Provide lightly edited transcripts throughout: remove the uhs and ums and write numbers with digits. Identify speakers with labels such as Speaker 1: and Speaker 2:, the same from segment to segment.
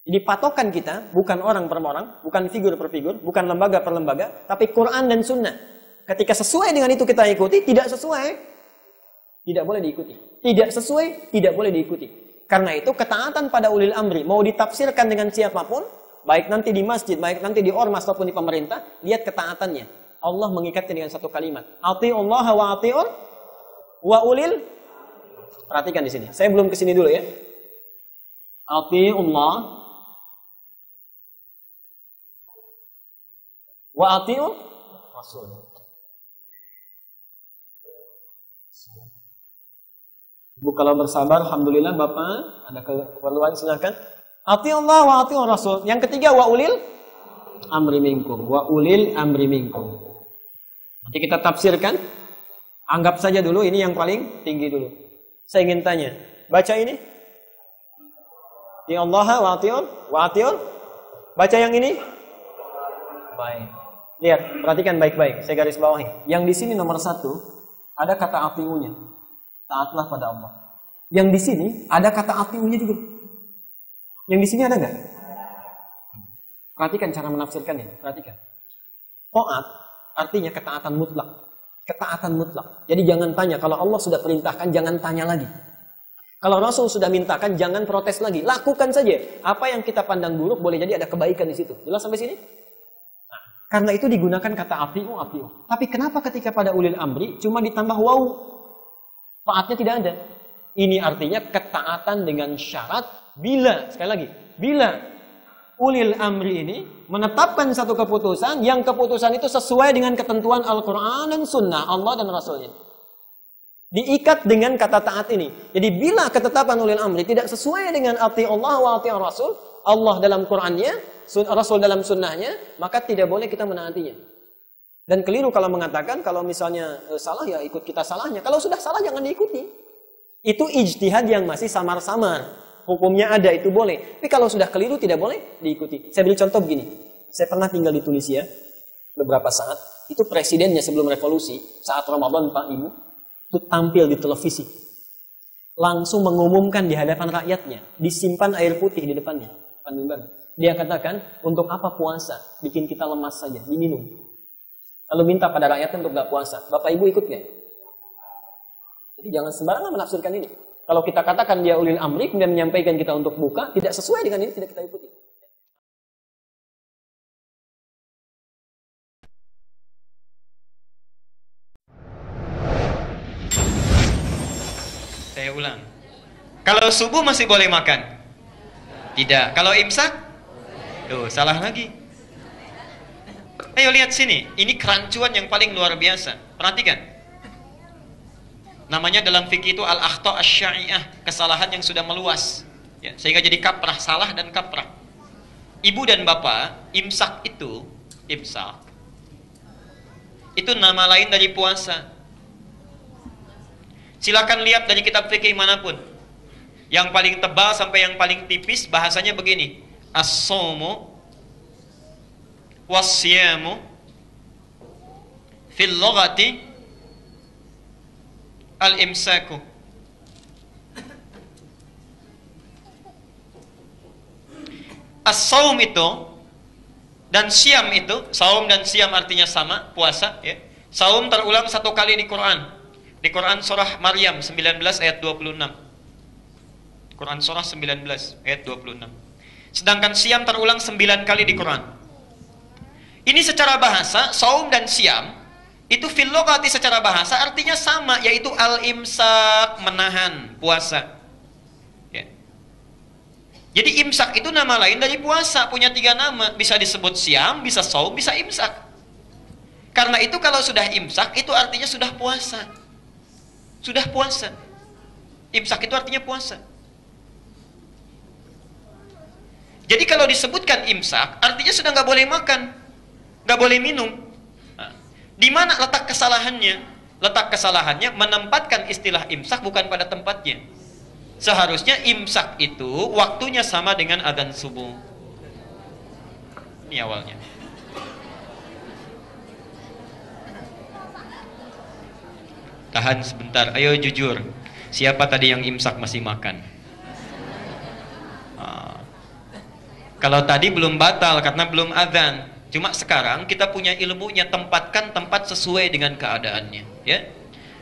Speaker 1: Jadi patokan kita bukan orang per orang, bukan figur per figur, bukan lembaga per lembaga, tapi Quran dan Sunnah. Ketika sesuai dengan itu kita ikuti, tidak sesuai, tidak boleh diikuti. Tidak sesuai, tidak boleh diikuti. Karena itu ketaatan pada ulil amri, mau ditafsirkan dengan siapapun, baik nanti di masjid, baik nanti di ormas ataupun di pemerintah, lihat ketaatannya. Allah mengikatnya dengan satu kalimat. Ati'ullah wa ati'ur wa ulil. Perhatikan di sini. Saya belum kesini dulu ya. Ati'ullah wa ati'ur Rasul. Bu kalau bersabar, alhamdulillah Bapak, ada keperluan silakan. Ati'ullah wa ati'ur Rasul. Yang ketiga wa ulil amri minkum. Wa ulil amri minkum. Nanti kita tafsirkan. Anggap saja dulu ini yang paling tinggi dulu. Saya ingin tanya, baca ini. Ati'ullah wa ati'ur. Baca yang ini. Baik. Lihat, perhatikan baik-baik. Saya garis bawahi. Yang di sini nomor 1 ada kata ati'unya. Taatlah pada Allah. Yang di sini ada kata ati'unya juga. Yang di sini ada nggak? Perhatikan cara menafsirkannya. Perhatikan. Taat artinya ketaatan mutlak. Ketaatan mutlak. Jadi jangan tanya. Kalau Allah sudah perintahkan, jangan tanya lagi. Kalau Rasul sudah mintakan, jangan protes lagi. Lakukan saja. Apa yang kita pandang buruk boleh jadi ada kebaikan di situ. Jelas sampai sini? Nah, karena itu digunakan kata ati'u. Tapi kenapa ketika pada ulil amri cuma ditambah waw? Taatnya tidak ada. Ini artinya ketaatan dengan syarat bila, sekali lagi, bila ulil amri ini menetapkan satu keputusan, yang keputusan itu sesuai dengan ketentuan Al-Quran dan Sunnah Allah dan Rasulnya. Diikat dengan kata taat ini. Jadi bila ketetapan ulil amri tidak sesuai dengan ati'ullah wa ati'ur Rasul, Allah dalam Qurannya, Rasul dalam Sunnahnya, maka tidak boleh kita menaatinya. Dan keliru kalau mengatakan, kalau misalnya salah ya ikut kita salahnya. Kalau sudah salah jangan diikuti. Itu ijtihad yang masih samar-samar. Hukumnya ada, itu boleh. Tapi kalau sudah keliru tidak boleh diikuti. Saya beri contoh begini. Saya pernah tinggal di Tunisia beberapa saat. Itu presidennya sebelum revolusi, saat Ramadan Pak Ibu, itu tampil di televisi. Langsung mengumumkan di hadapan rakyatnya. Disimpan air putih di depannya. Dia katakan, untuk apa puasa? Bikin kita lemas saja, diminum. Lalu minta pada rakyatnya untuk gak puasa. Bapak Ibu ikut gak? Jadi jangan sembarangan menafsirkan ini. Kalau kita katakan dia ulil amri, kemudian menyampaikan kita untuk buka, tidak sesuai dengan ini, tidak kita ikuti.
Speaker 2: Saya ulang. Kalau subuh masih boleh makan? Tidak. Kalau imsak? Tuh, salah lagi. Ayo lihat sini, ini kerancuan yang paling luar biasa. Perhatikan. Namanya dalam fikih itu al-akhta' asy-syai'ah, kesalahan yang sudah meluas. Ya, sehingga jadi kaprah, salah dan kaprah. Ibu dan bapak, imsak itu nama lain dari puasa. Silakan lihat dari kitab fikih manapun. Yang paling tebal sampai yang paling tipis bahasanya begini. As-shaumu was-siyamu fil lughati al-imsaku. As-shaum itu dan siam itu, saum dan siam artinya sama, puasa ya. Saum terulang 1 kali di Quran. Di Quran surah Maryam 19 ayat 26. Quran surah 19 ayat 26. Sedangkan siam terulang 9 kali di Quran. Ini secara bahasa, saum dan siam itu fil lughati secara bahasa artinya sama, yaitu al-imsak, menahan puasa. Ya. Jadi imsak itu nama lain dari puasa, punya 3 nama, bisa disebut siam, bisa saum, bisa imsak. Karena itu kalau sudah imsak itu artinya sudah puasa. Sudah puasa. Imsak itu artinya puasa. Jadi kalau disebutkan imsak artinya sudah nggak boleh makan, nggak boleh minum. Nah, di mana letak kesalahannya? Letak kesalahannya menempatkan istilah imsak bukan pada tempatnya. Seharusnya imsak itu waktunya sama dengan adzan subuh. Ini awalnya. Tahan sebentar, ayo jujur. Siapa tadi yang imsak masih makan? Kalau tadi belum batal karena belum adzan. Cuma sekarang kita punya ilmunya, tempatkan tempat sesuai dengan keadaannya, ya.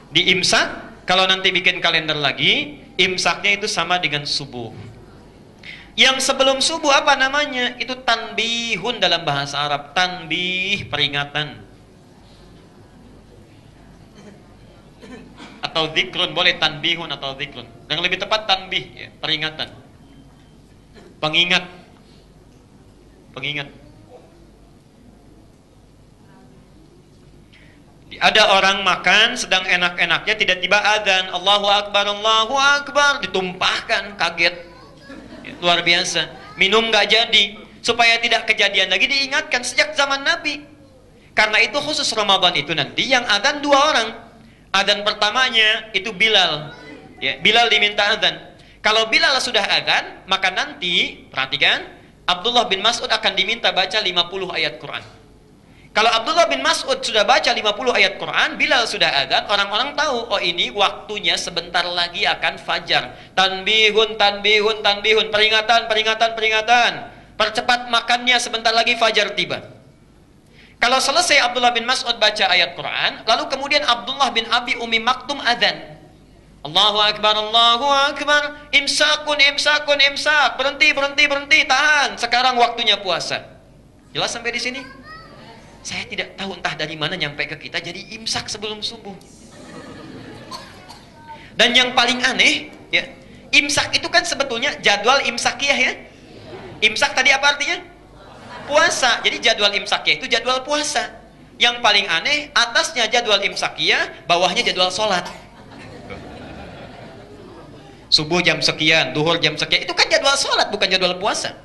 Speaker 2: Di imsak, kalau nanti bikin kalender lagi, imsaknya itu sama dengan subuh. Yang sebelum subuh apa namanya? Itu tanbihun dalam bahasa Arab. Tanbih, peringatan. Atau zikrun, boleh tanbihun atau zikrun. Yang lebih tepat tanbih, ya, peringatan. Pengingat. Pengingat. Ada orang makan sedang enak-enaknya, tiba-tiba adzan, Allahu Akbar, ditumpahkan, kaget. Luar biasa. Minum nggak jadi. Supaya tidak kejadian lagi diingatkan sejak zaman Nabi. Karena itu khusus Ramadan itu nanti yang adzan 2 orang. Adzan pertamanya itu Bilal. Ya, Bilal diminta adzan. Kalau Bilal sudah adzan, maka nanti perhatikan, Abdullah bin Mas'ud akan diminta baca 50 ayat Quran. Kalau Abdullah bin Mas'ud sudah baca 50 ayat Quran, Bilal sudah adzan, orang-orang tahu, oh ini waktunya sebentar lagi akan fajar. Tanbihun, tanbihun, tanbihun, peringatan, peringatan, peringatan. Percepat makannya, sebentar lagi fajar tiba. Kalau selesai Abdullah bin Mas'ud baca ayat Quran, lalu kemudian Abdullah bin Abi Umi Maktum adzan. Allahu Akbar, Allahu Akbar, imsakun, imsakun, imsak. Berhenti, berhenti, berhenti, tahan. Sekarang waktunya puasa. Jelas sampai di sini? Saya tidak tahu entah dari mana nyampe ke kita jadi imsak sebelum subuh. Dan yang paling aneh, ya, imsak itu kan sebetulnya jadwal imsakiyah, ya. Imsak tadi apa artinya? Puasa. Jadi jadwal imsakiyah itu jadwal puasa. Yang paling aneh, atasnya jadwal imsakiyah, bawahnya jadwal sholat. Subuh jam sekian, duhur jam sekian, itu kan jadwal sholat, bukan jadwal puasa.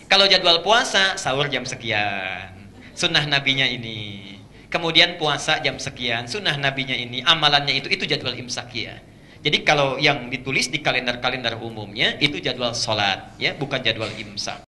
Speaker 2: Kalau jadwal puasa, sahur jam sekian, sunnah nabinya ini. Kemudian puasa jam sekian, sunnah nabinya ini, amalannya itu jadwal imsakiyah. Jadi kalau yang ditulis di kalender-kalender umumnya itu jadwal sholat, ya, bukan jadwal imsak.